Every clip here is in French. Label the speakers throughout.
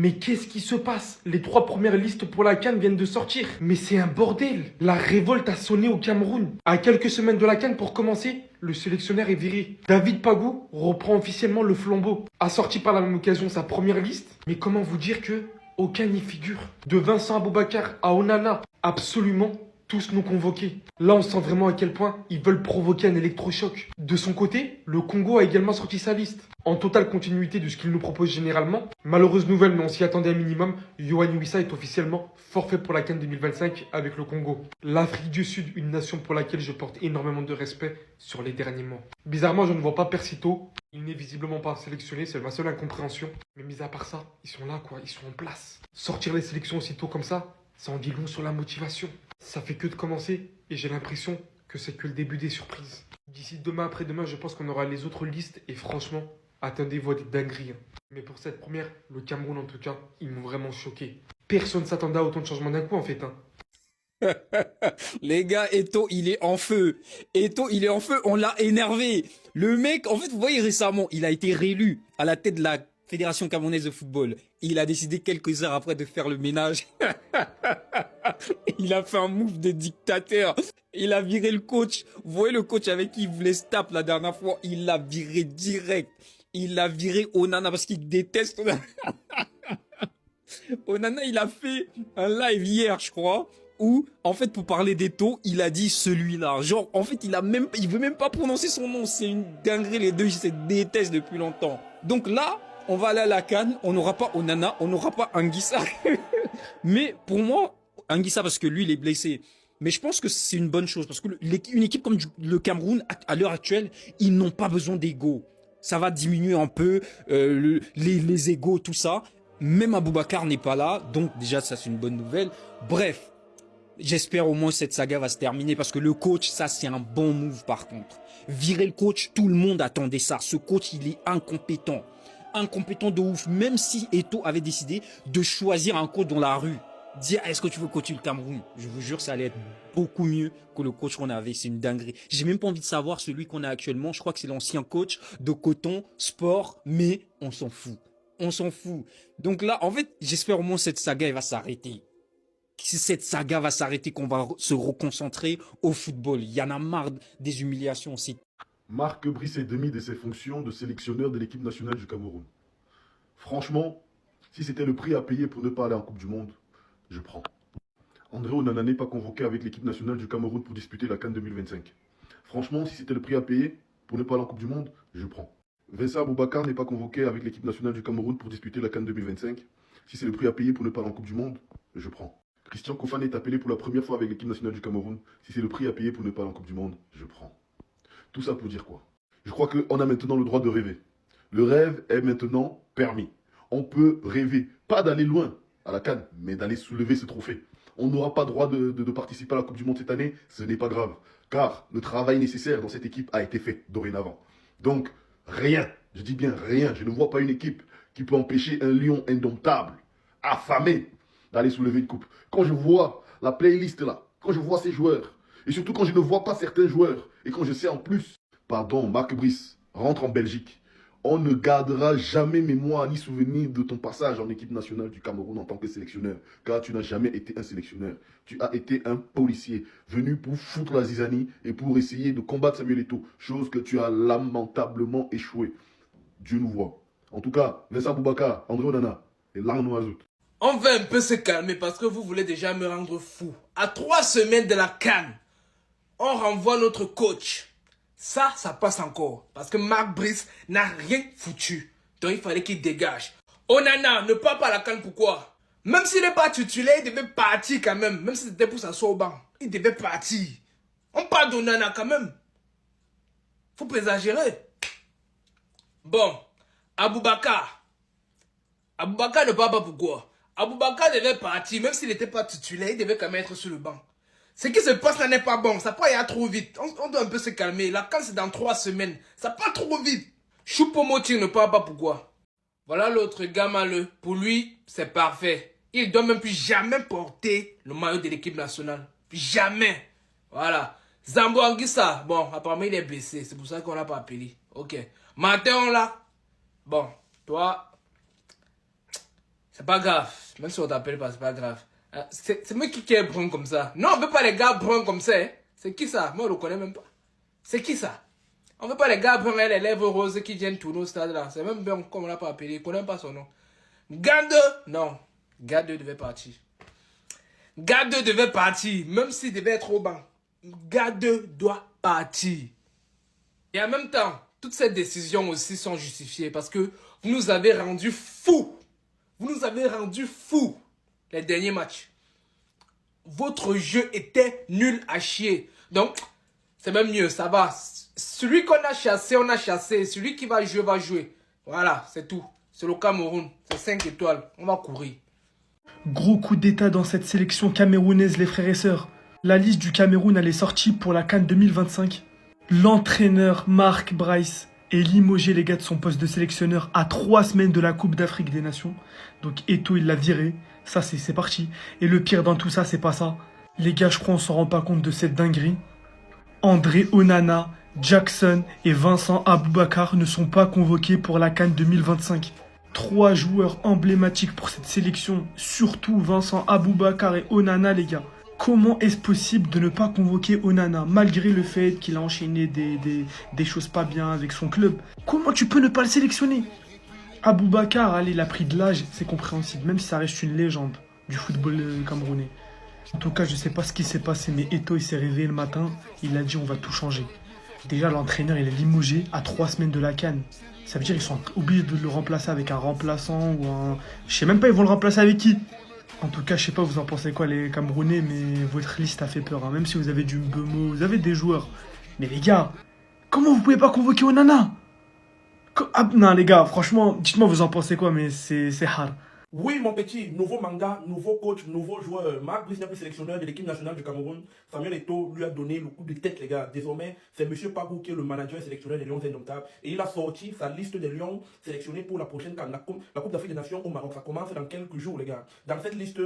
Speaker 1: Mais qu'est-ce qui se passe? Les 3 premières listes pour la CAN viennent de sortir. Mais c'est un bordel. La révolte a sonné au Cameroun. À quelques semaines de la CAN pour commencer, le sélectionneur est viré. David Pagou reprend officiellement le flambeau. A sorti par la même occasion sa première liste. Mais comment vous dire que aucun n'y figure? De Vincent Aboubakar à Onana, absolument tous nous convoqués. Là, on sent vraiment à quel point ils veulent provoquer un électrochoc. De son côté, le Congo a également sorti sa liste. En totale continuité de ce qu'il nous propose généralement. Malheureuse nouvelle, mais on s'y attendait un minimum, Yohan Wissa est officiellement forfait pour la CAN 2025 avec le Congo. L'Afrique du Sud, une nation pour laquelle je porte énormément de respect sur les derniers mois. Bizarrement, je ne vois pas Persito. Il n'est visiblement pas sélectionné, c'est ma seule incompréhension. Mais mis à part ça, ils sont là quoi, ils sont en place. Sortir les sélections aussitôt comme ça en dit long sur la motivation. Ça fait que de commencer et j'ai l'impression que c'est que le début des surprises. D'ici demain après-demain, je pense qu'on aura les autres listes et franchement, attendez-vous à des dingueries. Mais pour cette première, le Cameroun en tout cas, ils m'ont vraiment choqué. Personne ne s'attendait à autant de changements d'un coup en fait.
Speaker 2: Les gars, Eto'o, il est en feu. Eto'o, il est en feu. On l'a énervé. Le mec, en fait, vous voyez récemment, il a été réélu à la tête de la Fédération camerounaise de football. Il a décidé quelques heures après de faire le ménage. Il a fait un move de dictateur. Il a viré le coach. Vous voyez le coach avec qui il voulait se taper la dernière fois. Il l'a viré direct. Il a viré Onana parce qu'il déteste Onana. Onana, il a fait un live hier, je crois, où, en fait, pour parler d'Eto'o, il a dit celui-là. Genre, en fait, il veut même pas prononcer son nom. C'est une dinguerie, les deux, ils se détestent depuis longtemps. Donc là, on va aller à la CAN, on n'aura pas Onana, on n'aura pas Anguissa. Mais pour moi, Anguissa, parce que lui, il est blessé. Mais je pense que c'est une bonne chose, parce que une équipe comme le Cameroun, à l'heure actuelle, ils n'ont pas besoin d'ego. Ça va diminuer un peu les égos, tout ça. Même Aboubakar n'est pas là, donc déjà ça c'est une bonne nouvelle. Bref, j'espère au moins cette saga va se terminer parce que le coach, ça c'est un bon move par contre. Virer le coach, tout le monde attendait ça. Ce coach, il est incompétent. Incompétent de ouf. Même si Eto'o avait décidé de choisir un coach dans la rue. Dire, est-ce que tu veux coacher le Cameroun? Je vous jure, ça allait être beaucoup mieux que le coach qu'on avait. C'est une dinguerie. J'ai même pas envie de savoir celui qu'on a actuellement. Je crois que c'est l'ancien coach de Coton Sport, mais on s'en fout. On s'en fout. Donc là, en fait, j'espère au moins cette saga, elle va s'arrêter. Cette saga va s'arrêter, qu'on va se reconcentrer au football. Il y en a marre des humiliations aussi.
Speaker 3: Marc Brice est démis de ses fonctions de sélectionneur de l'équipe nationale du Cameroun. Franchement, si c'était le prix à payer pour ne pas aller en Coupe du Monde, je prends. André Onana n'est pas convoqué avec l'équipe nationale du Cameroun pour disputer la CAN 2025. Franchement, si c'était le prix à payer pour ne pas aller en Coupe du Monde, je prends. Vincent Aboubakar n'est pas convoqué avec l'équipe nationale du Cameroun pour disputer la CAN 2025. Si c'est le prix à payer pour ne pas aller en Coupe du Monde, je prends. Christian Koufane est appelé pour la première fois avec l'équipe nationale du Cameroun. Si c'est le prix à payer pour ne pas aller en Coupe du Monde, je prends. Tout ça pour dire quoi? Je crois qu'on a maintenant le droit de rêver. Le rêve est maintenant permis. On peut rêver, pas d'aller loin à la CAN, mais d'aller soulever ce trophée. On n'aura pas droit de participer à la Coupe du Monde cette année, ce n'est pas grave. Car le travail nécessaire dans cette équipe a été fait dorénavant. Donc, rien, je dis bien rien, je ne vois pas une équipe qui peut empêcher un lion indomptable, affamé, d'aller soulever une coupe. Quand je vois la playlist là, quand je vois ces joueurs, et surtout quand je ne vois pas certains joueurs, et quand je sais en plus, pardon, Marc Brice rentre en Belgique, on ne gardera jamais mémoire ni souvenir de ton passage en équipe nationale du Cameroun en tant que sélectionneur, car tu n'as jamais été un sélectionneur. Tu as été un policier, venu pour foutre la zizanie et pour essayer de combattre Samuel Eto'o, chose que tu as lamentablement échoué. Dieu nous voit. En tout cas, Vincent Aboubakar, André Onana et Larno Azout.
Speaker 4: On va un peu se calmer parce que vous voulez déjà me rendre fou. À 3 semaines de la CAN, on renvoie notre coach. Ça passe encore. Parce que Marc Brice n'a rien foutu. Donc il fallait qu'il dégage. Onana ne part pas à la CAN, pourquoi? Même s'il n'est pas titulaire, il devait partir quand même. Même si c'était pour s'asseoir au banc. Il devait partir. On parle d'Onana quand même. Faut pas exagérer. Bon, Aboubakar. Aboubakar ne part pas pourquoi? Aboubakar devait partir, même s'il n'était pas titulaire, il devait quand même être sur le banc. Ce qui se passe là n'est pas bon, ça peut aller trop vite. On doit un peu se calmer. La CAN c'est dans 3 semaines, ça part trop vite. Choupo-Moting ne part pas pourquoi? Voilà l'autre gars maleux. Pour lui, c'est parfait. Il ne doit même plus jamais porter le maillot de l'équipe nationale. Jamais. Voilà. Zambo Anguissa, bon, apparemment il est blessé, c'est pour ça qu'on l'a pas appelé. Ok. Martin, on l'a. Bon, toi... C'est pas grave. Même si on t'appelle pas, c'est pas grave. C'est moi qui est brun comme ça. Non, on veut pas les gars bruns comme ça. Hein. C'est qui ça? Moi, je le connais même pas. C'est qui ça? On veut pas les gars bruns, les lèvres roses qui viennent tourner au stade là. C'est même bien comme on l'a pas appelé. Il connaît pas son nom. Gade! Non. Gade devait partir. Gade devait partir. Même s'il devait être au banc. Gade doit partir. Et en même temps, toutes ces décisions aussi sont justifiées parce que vous nous avez rendus fous. Vous nous avez rendus fous les derniers matchs. Votre jeu était nul à chier. Donc, c'est même mieux, ça va. Celui qu'on a chassé, on a chassé. Celui qui va jouer, va jouer. Voilà, c'est tout. C'est le Cameroun. C'est 5 étoiles. On va courir.
Speaker 1: Gros coup d'état dans cette sélection camerounaise, les frères et sœurs. La liste du Cameroun, elle est sortie pour la CAN 2025. L'entraîneur Mark Bryce est limogé, les gars, de son poste de sélectionneur à 3 semaines de la Coupe d'Afrique des Nations. Donc Eto'o, il l'a viré. Ça, c'est parti. Et le pire dans tout ça, c'est pas ça. Les gars, je crois on s'en rend pas compte de cette dinguerie. André Onana, Jackson et Vincent Aboubakar ne sont pas convoqués pour la CAN 2025. 3 joueurs emblématiques pour cette sélection, surtout Vincent Aboubakar et Onana, les gars. Comment est-ce possible de ne pas convoquer Onana, malgré le fait qu'il a enchaîné des choses pas bien avec son club? Comment tu peux ne pas le sélectionner? Aboubakar, allez, il a pris de l'âge, c'est compréhensible, même si ça reste une légende du football camerounais. En tout cas, je sais pas ce qui s'est passé, mais Eto'o, il s'est réveillé le matin, il a dit on va tout changer. Déjà, l'entraîneur, il est limogé à 3 semaines de la CAN. Ça veut dire qu'ils sont obligés de le remplacer avec un remplaçant ou un... Je sais même pas, ils vont le remplacer avec qui? En tout cas, je sais pas, vous en pensez quoi, les Camerounais, mais votre liste a fait peur. Hein. Même si vous avez du Mbeumo, vous avez des joueurs. Mais les gars, comment vous pouvez pas convoquer Onana? Ah, non, les gars, franchement, dites-moi, vous en pensez quoi, mais c'est hard.
Speaker 5: Oui, mon petit, nouveau manga, nouveau coach, nouveau joueur. Marc Brice n'est plus sélectionneur de l'équipe nationale du Cameroun. Samuel Eto'o lui a donné le coup de tête, les gars. Désormais, c'est M. Pagou qui est le manager et sélectionneur des Lions indomptables. Et il a sorti sa liste des Lions sélectionnés pour la prochaine CAN, la Coupe d'Afrique des Nations au Maroc. Ça commence dans quelques jours, les gars. Dans cette liste,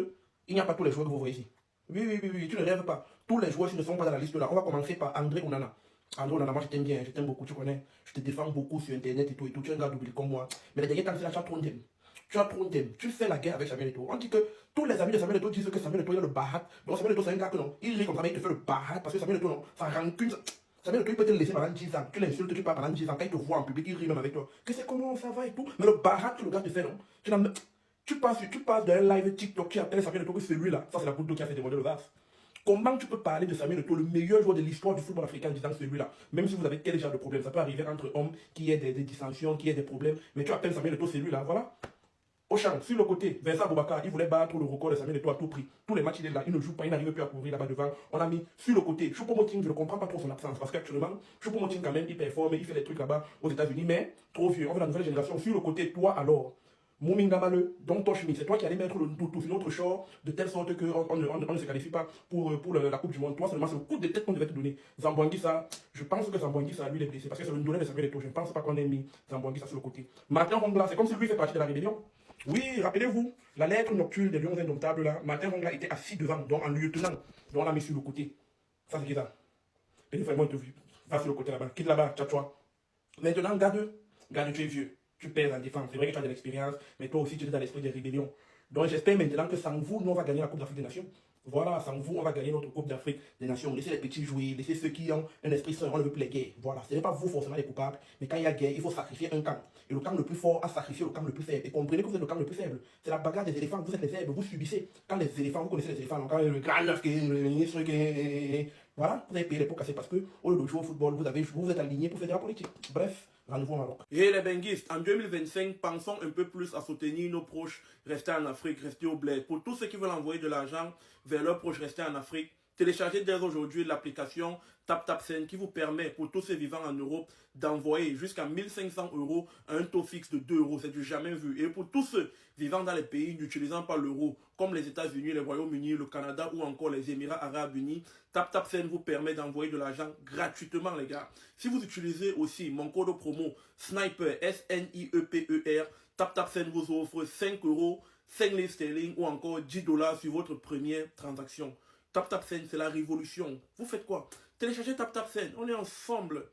Speaker 5: il n'y a pas tous les joueurs que vous voyez ici. Oui, tu ne rêves pas. Tous les joueurs ne sont pas dans la liste là. On va commencer par André Onana. André Onana, moi je t'aime bien, je t'aime beaucoup, tu connais. Je te défends beaucoup sur internet et tout. Tu es un gars double comme moi. Mais les derniers temps, c'est la chat trop d'aimes. Tu as trop d'aime. Tu fais la guerre avec Samuel Eto'o. On dit que tous les amis de Samuel Eto'o disent que Samuel Eto'o il a le bahat. Donc Samuel Eto'o c'est un gars que non. Il rit comme ça mais il te fait le bahat parce que Samuel Eto'o non. Ça rancune. Samuel Eto'o il peut te laisser pendant 10 ans. Tu l'insultes, tu parles pendant 10 ans. Quand il te voit en public, il rit même avec toi. Que c'est comment ça va et tout. Mais le bahat que le gars te fait non. Tu passes d'un live TikTok qui appelle Samuel Eto'o que celui-là. Ça c'est la goutte qui a fait démolir le vase. Comment tu peux parler de Samuel Eto'o, le meilleur joueur de l'histoire du football africain, en disant celui-là? Même si vous avez quel genre de problème, ça peut arriver entre hommes, qui ait des dissensions, qui ait des problèmes. Mais tu appelles Samuel Eto'o celui-là, voilà. Auchan, sur le côté, Vincent Aboubakar, il voulait battre le record de Samuel Eto'o à tout prix. Tous les matchs, il est là, il ne joue pas, il n'arrive plus à couvrir là-bas devant. On a mis sur le côté, Choupo-Moting, je ne comprends pas trop son absence, parce qu'actuellement, Choupo-Moting, quand même, il performe, il fait des trucs là-bas aux États-Unis, mais trop vieux. On veut la nouvelle génération. Sur le côté, toi alors, Mouminga Maleu, Don Toshmi, c'est toi qui allais mettre le tout sur notre short, de telle sorte qu'on ne se qualifie pas pour la Coupe du Monde. Toi seulement, c'est le coup de tête qu'on devait te donner. Zambouanguissa, je pense que Zambouanguissa, lui, il est blessé, parce que c'est le donné de Samuel Eto'o. Je ne pense pas qu'on ait mis Zambouanguissa sur le côté. Martin Rongla, c'est comme si lui fait partie de la rébellion. Oui, rappelez-vous, la lettre nocturne des Lions indomptables, là, Martin Rongla était assis devant, donc en lieutenant, donc on l'a mis sur le côté. Ça, c'est qui ça? Et vraiment, il te va sur le côté là-bas, quitte là-bas, tchatchoua. Maintenant, garde, tu es vieux. Tu perds en défense. C'est vrai que tu as de l'expérience, mais toi aussi, tu es dans l'esprit des rébellions. Donc, j'espère maintenant que sans vous, nous, on va gagner la Coupe d'Afrique des Nations. Voilà, sans vous, on va gagner notre Coupe d'Afrique des Nations. Laissez les petits jouer, laissez ceux qui ont un esprit sain, on ne veut plus les guerres. Voilà, ce n'est pas vous forcément les coupables, mais quand il y a guerre, il faut sacrifier un camp. Et le camp le plus fort a sacrifié le camp le plus faible. Et comprenez que vous êtes le camp le plus faible. C'est la bagarre des éléphants, vous êtes les zèbres, vous subissez. Quand les éléphants, vous connaissez les éléphants, quand le grand neuf qui est le ministre qui est... Voilà, vous avez payé les pots cassés parce que, au lieu de jouer au football, vous êtes aligné pour faire de la politique. Bref. Rendez-vous au Maroc. Et les benguistes, en 2025, pensons un peu plus à soutenir nos proches, rester en Afrique, rester au bled. Pour tous ceux qui veulent envoyer de l'argent vers leurs proches, rester en Afrique, téléchargez dès aujourd'hui l'application TapTapSend qui vous permet, pour tous ceux vivant en Europe, d'envoyer jusqu'à 1500 € à un taux fixe de 2 €. C'est du jamais vu. Et pour tous ceux vivant dans les pays n'utilisant pas l'euro, comme les États-Unis, les Royaumes-Unis, le Canada ou encore les Émirats Arabes Unis, TapTapSend vous permet d'envoyer de l'argent gratuitement, les gars. Si vous utilisez aussi mon code promo SNIPER, SNIEPER, TapTapSend vous offre 5 €, 5 livres sterling ou encore 10 $ sur votre première transaction. TapTapSend, c'est la révolution. Vous faites quoi? Téléchargez TapTapSend, on est ensemble.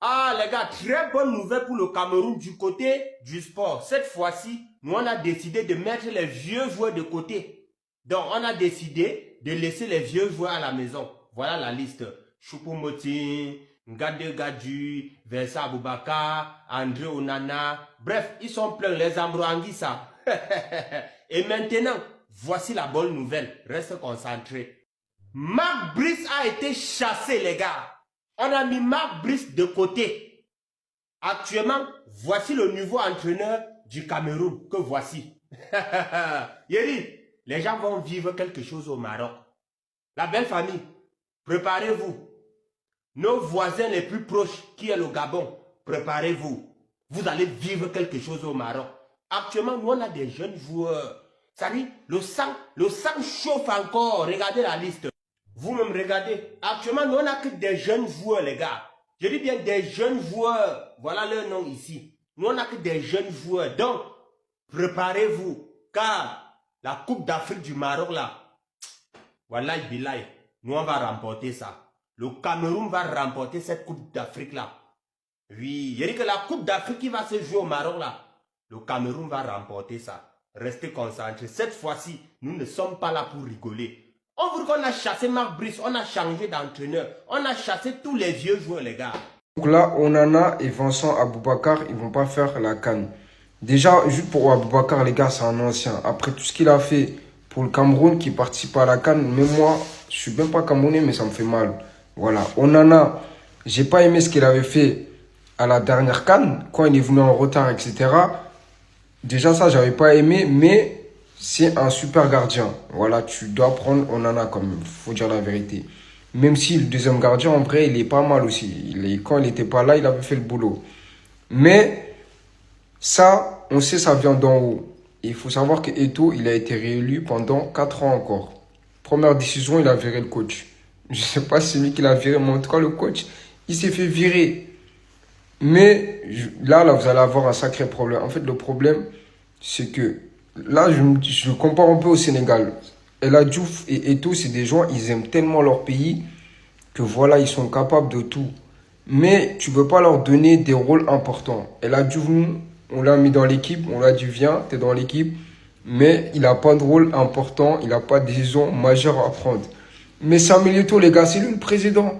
Speaker 6: Ah les gars, très bonne nouvelle pour le Cameroun du côté du sport. Cette fois-ci, nous on a décidé de mettre les vieux joueurs de côté. Donc on a décidé de laisser les vieux joueurs à la maison. Voilà la liste. Choupo-Moting, Ngade Gadju, Vincent Aboubakar, André Onana. Bref, ils sont pleins, les Ambroanguissa. Et maintenant, voici la bonne nouvelle. Reste concentré. Marc Brice a été chassé les gars. On a mis Marc Brice de côté. Actuellement, voici le nouveau entraîneur du Cameroun que voici. Yeri, les gens vont vivre quelque chose au Maroc. La belle famille, préparez-vous. Nos voisins les plus proches, qui est le Gabon, préparez-vous. Vous allez vivre quelque chose au Maroc. Actuellement, nous on a des jeunes joueurs. Ça dit, le sang chauffe encore. Regardez la liste. Vous-même regardez. Actuellement, nous on n'a que des jeunes joueurs, les gars. Je dis bien des jeunes joueurs. Voilà leur nom ici. Nous on n'a que des jeunes joueurs. Donc, préparez-vous. Car la Coupe d'Afrique du Maroc là, voilà, billahi, nous on va remporter ça. Le Cameroun va remporter cette Coupe d'Afrique là. Oui, il dit que la Coupe d'Afrique qui va se jouer au Maroc là, le Cameroun va remporter ça. Restez concentrés. Cette fois-ci, nous ne sommes pas là pour rigoler. On veut qu'on a chassé Marc Brice, on a changé d'entraîneur, on a chassé tous les vieux joueurs les gars.
Speaker 7: Donc là, Onana et Vincent Aboubakar, ils vont pas faire la CAN. Déjà, juste pour Aboubakar, les gars, c'est un ancien. Après tout ce qu'il a fait pour le Cameroun qui participe à la CAN, même moi, je suis même pas Camerounais, mais ça me fait mal. Voilà. Onana, j'ai pas aimé ce qu'il avait fait à la dernière CAN, quand il est venu en retard, etc. Déjà, ça, j'avais pas aimé, mais c'est un super gardien. Voilà, tu dois prendre Onana quand même, faut dire la vérité. Même si le deuxième gardien, en vrai, il est pas mal aussi. Quand il n'était pas là, il avait fait le boulot. Mais ça, on sait, ça vient d'en haut. Et il faut savoir que Eto'o, il a été réélu pendant 4 ans encore. Première décision, il a viré le coach. Je sais pas si c'est lui qui l'a viré, mais en tout cas, le coach, il s'est fait virer. Mais là, vous allez avoir un sacré problème. En fait, le problème, c'est que là, je compare un peu au Sénégal. El Hadji Diouf et Eto'o, c'est des gens, ils aiment tellement leur pays que voilà, ils sont capables de tout. Mais tu ne peux pas leur donner des rôles importants. El Hadji Diouf, nous, on l'a mis dans l'équipe, on l'a dit viens, tu es dans l'équipe. Mais il n'a pas de rôle important, il n'a pas de décision majeure à prendre. Mais Samuel Eto'o, les gars, c'est lui le président.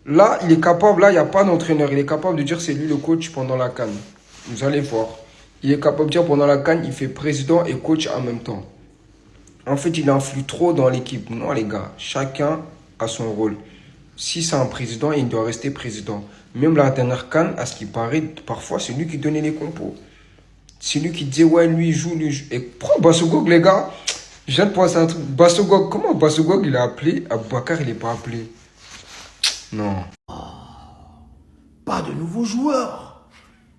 Speaker 7: Là, il est capable, là, il n'y a pas d'entraîneur. Il est capable de dire c'est lui le coach pendant la CAN. Vous allez voir. Il est capable de dire pendant la CAN, il fait président et coach en même temps. En fait, il influe trop dans l'équipe. Non, les gars, chacun a son rôle. Si c'est un président, il doit rester président. Même la dernière CAN, à ce qui paraît, parfois, c'est lui qui donnait les compos. C'est lui qui disait, ouais, lui, il joue, lui, il joue. Et prends Bassogog, les gars. Je viens de penser à un truc. Bassogog, comment Bassogog, il a appelé Aboubakar, il n'est pas appelé? Non.
Speaker 8: Pas de nouveaux joueurs.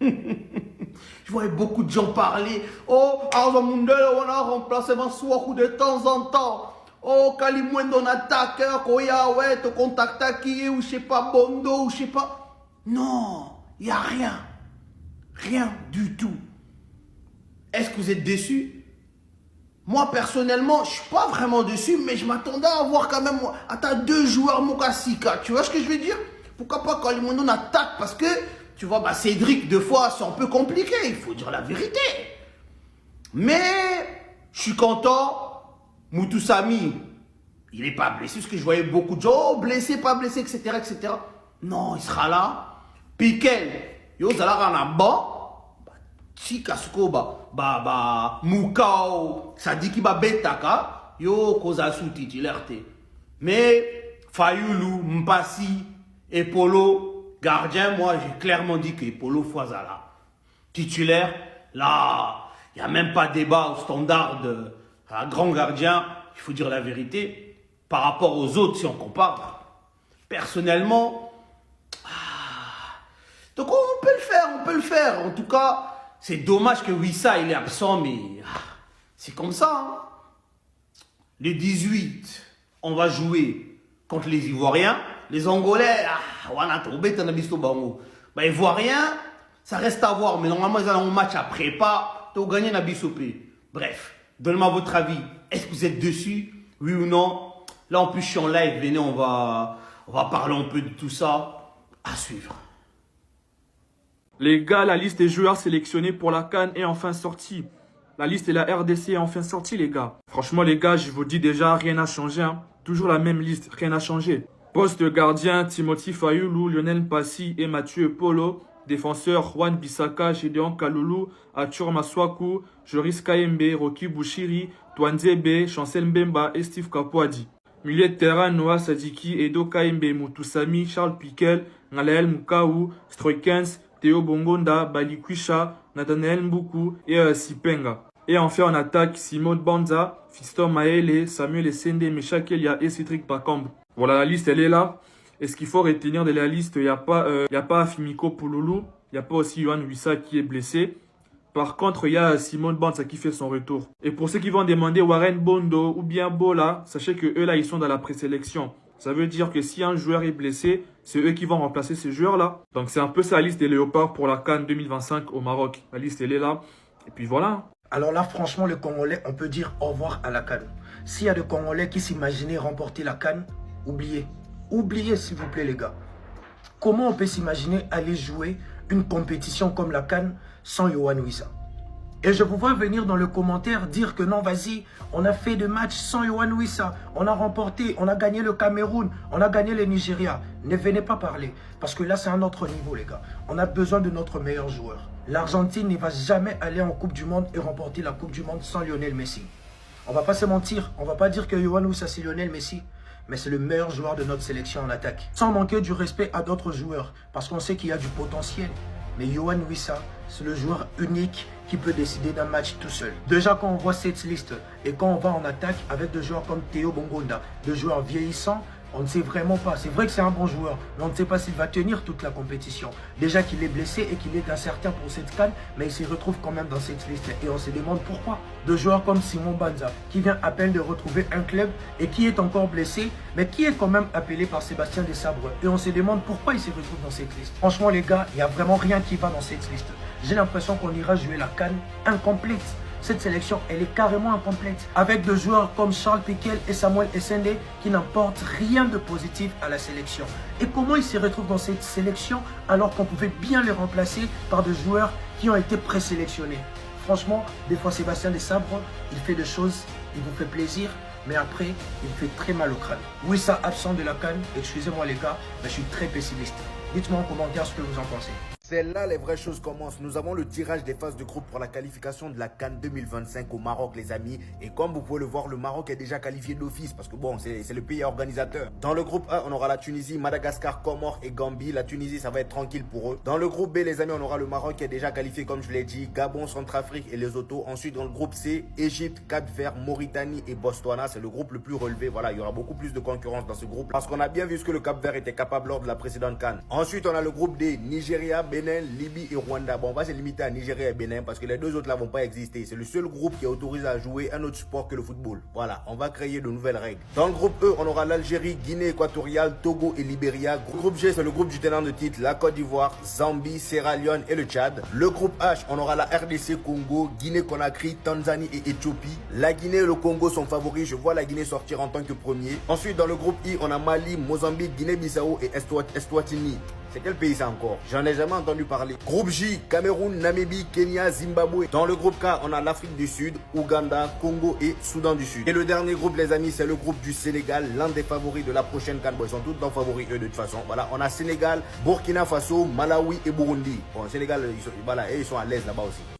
Speaker 8: Je voyais beaucoup de gens parler. Oh, Arzo Mundele, on a remplacé Mansourou de temps en temps. Oh, Kalimwendo, on attaque, Koya, ouais, te contacte qui, ou je sais pas, Bondo, ou je sais pas. Non, il n'y a rien. Rien du tout. Est-ce que vous êtes déçus? Moi, personnellement, je suis pas vraiment déçu, mais je m'attendais à avoir quand même, attends, 2 joueurs Mokasika. Tu vois ce que je veux dire? Pourquoi pas Kalimwendo on attaque? Parce que, tu vois, bah, Cédric, deux fois, c'est un peu compliqué, il faut dire la vérité. Mais, je suis content. Moutoussamy, il n'est pas blessé, parce que je voyais beaucoup de gens, oh, blessé, pas blessé, etc., etc. Non, il sera là. Piquel, yo, Zalara na ban. Chikasuko, Moukao, Sadiki Betaka, yo, Kozasu titulaire. Mais, Fayoulou, Mpassi, Epolo, gardien, moi j'ai clairement dit que Epolo Foizala. Titulaire, là, il n'y a même pas débat au standard de grand gardien, il faut dire la vérité, par rapport aux autres si on compare. Personnellement, donc on peut le faire. En tout cas, c'est dommage que Wissa il est absent, mais c'est comme ça. Hein. Les 18, on va jouer contre les Ivoiriens. Les Angolais, Ivoiriens, ça reste à voir. Mais normalement, ils ont un match à prépa. Tu as gagné la Bissopé. Bref, donnez-moi votre avis. Est-ce que vous êtes dessus? Oui ou non? Là, en plus, je suis en live. Venez, on va parler un peu de tout ça. À suivre.
Speaker 9: Les gars, la liste des joueurs sélectionnés pour la CAN est enfin sortie. La liste de la RDC est enfin sortie, les gars. Franchement, les gars, je vous dis déjà, rien n'a changé. Hein. Toujours la même liste, rien n'a changé. Poste de gardien, Timothy Fayulu, Lionel Passy et Mathieu Polo. Défenseur, Juan Bissaka, Gédéon Kaloulou, Arthur Maswaku, Joris Kayembe, Rocky Bouchiri, Twanzebe, Chancel Mbemba et Steve Kapouadi. Milieu de terrain, Noah Sadiki, Edo Kayembe, Mutusami, Charles Piquel, Ngalael Mukaou, Stroikens, Théo Bongonda, Balikwisha, Nathanael Mbuku et Sipenga. Et enfin en attaque, Simone Banza, Fiston Maele, Samuel Essende, Mesha Kelia et Cédric Bakambu. Voilà, la liste elle est là. Et ce qu'il faut retenir de la liste, il n'y a pas Fimiko Pouloulou, il n'y a pas aussi Yohan Wissa qui est blessé. Par contre, il y a Simone Banza qui fait son retour. Et pour ceux qui vont demander Warren Bondo ou bien Bola, sachez que eux là, ils sont dans la présélection. Ça veut dire que si un joueur est blessé, c'est eux qui vont remplacer ces joueurs-là. Donc c'est un peu ça la liste des Léopards pour la CAN 2025 au Maroc. La liste, elle est là. Et puis voilà.
Speaker 8: Alors là, franchement, les Congolais, on peut dire au revoir à la CAN. S'il y a des Congolais qui s'imaginaient remporter la CAN, oubliez. Oubliez, s'il vous plaît, les gars. Comment on peut s'imaginer aller jouer une compétition comme la CAN sans Yohan Wissa? Et je vous vois venir dans le commentaire dire que non, vas-y, on a fait des matchs sans Yohan Wissa, on a remporté, on a gagné le Cameroun, on a gagné le Nigeria. Ne venez pas parler, parce que là, c'est un autre niveau, les gars. On a besoin de notre meilleur joueur. L'Argentine ne va jamais aller en Coupe du Monde et remporter la Coupe du Monde sans Lionel Messi. On va pas se mentir, on va pas dire que Yohan Wissa, c'est Lionel Messi. Mais c'est le meilleur joueur de notre sélection en attaque. Sans manquer du respect à d'autres joueurs, parce qu'on sait qu'il y a du potentiel. Mais Yohan Wissa, c'est le joueur unique qui peut décider d'un match tout seul. Déjà quand on voit cette liste et quand on va en attaque avec des joueurs comme Théo Bongonda, des joueurs vieillissants, on ne sait vraiment pas. C'est vrai que c'est un bon joueur, mais on ne sait pas s'il va tenir toute la compétition. Déjà qu'il est blessé et qu'il est incertain pour cette CAN, mais il se retrouve quand même dans cette liste. Et on se demande pourquoi. De joueurs comme Simon Banza, qui vient à peine de retrouver un club et qui est encore blessé, mais qui est quand même appelé par Sébastien Desabre. Et on se demande pourquoi il se retrouve dans cette liste. Franchement les gars, il n'y a vraiment rien qui va dans cette liste. J'ai l'impression qu'on ira jouer la CAN incomplète. Cette sélection, elle est carrément incomplète. Avec des joueurs comme Charles Piquel et Samuel Essende qui n'apportent rien de positif à la sélection. Et comment ils se retrouvent dans cette sélection alors qu'on pouvait bien les remplacer par des joueurs qui ont été présélectionnés? Franchement, des fois Sébastien Desabre, il fait des choses, il vous fait plaisir, mais après, il fait très mal au crâne. Oui, ça absent de la CAN, excusez-moi les gars, mais je suis très pessimiste. Dites-moi en commentaire ce que vous en pensez.
Speaker 10: C'est là les vraies choses commencent. Nous avons le tirage des phases de groupe pour la qualification de la CAN 2025 au Maroc, les amis. Et comme vous pouvez le voir, le Maroc est déjà qualifié d'office parce que bon, c'est le pays organisateur. Dans le groupe A, on aura la Tunisie, Madagascar, Comores et Gambie. La Tunisie, ça va être tranquille pour eux. Dans le groupe B, les amis, on aura le Maroc qui est déjà qualifié, comme je l'ai dit, Gabon, Centrafrique et Lesotho. Ensuite, dans le groupe C, Égypte, Cap-Vert, Mauritanie et Botswana. C'est le groupe le plus relevé. Voilà, il y aura beaucoup plus de concurrence dans ce groupe parce qu'on a bien vu ce que le Cap-Vert était capable lors de la précédente CAN. Ensuite, on a le groupe D, Nigeria, Bénin, Libye et Rwanda. Bon, on va se limiter à Nigeria et Bénin parce que les deux autres là vont pas exister. C'est le seul groupe qui est autorisé à jouer un autre sport que le football. Voilà, on va créer de nouvelles règles. Dans le groupe E, on aura l'Algérie, Guinée équatoriale, Togo et Libéria. Groupe G, c'est le groupe du tenant de titre, la Côte d'Ivoire, Zambie, Sierra Leone et le Tchad. Le groupe H, on aura la RDC Congo, Guinée-Conakry, Tanzanie et Éthiopie. La Guinée et le Congo sont favoris. Je vois la Guinée sortir en tant que premier. Ensuite, dans le groupe I, on a Mali, Mozambique, Guinée-Bissau et Eswatini. C'est quel pays ça encore? J'en ai jamais entendu parler. Groupe J, Cameroun, Namibie, Kenya, Zimbabwe. Dans le groupe K, on a l'Afrique du Sud, Ouganda, Congo et Soudan du Sud. Et le dernier groupe, les amis, c'est le groupe du Sénégal, l'un des favoris de la prochaine CAN. Bon, ils sont tous dans favoris, eux, de toute façon. Voilà, on a Sénégal, Burkina Faso, Malawi et Burundi. Bon, Sénégal, ils sont à l'aise là-bas aussi.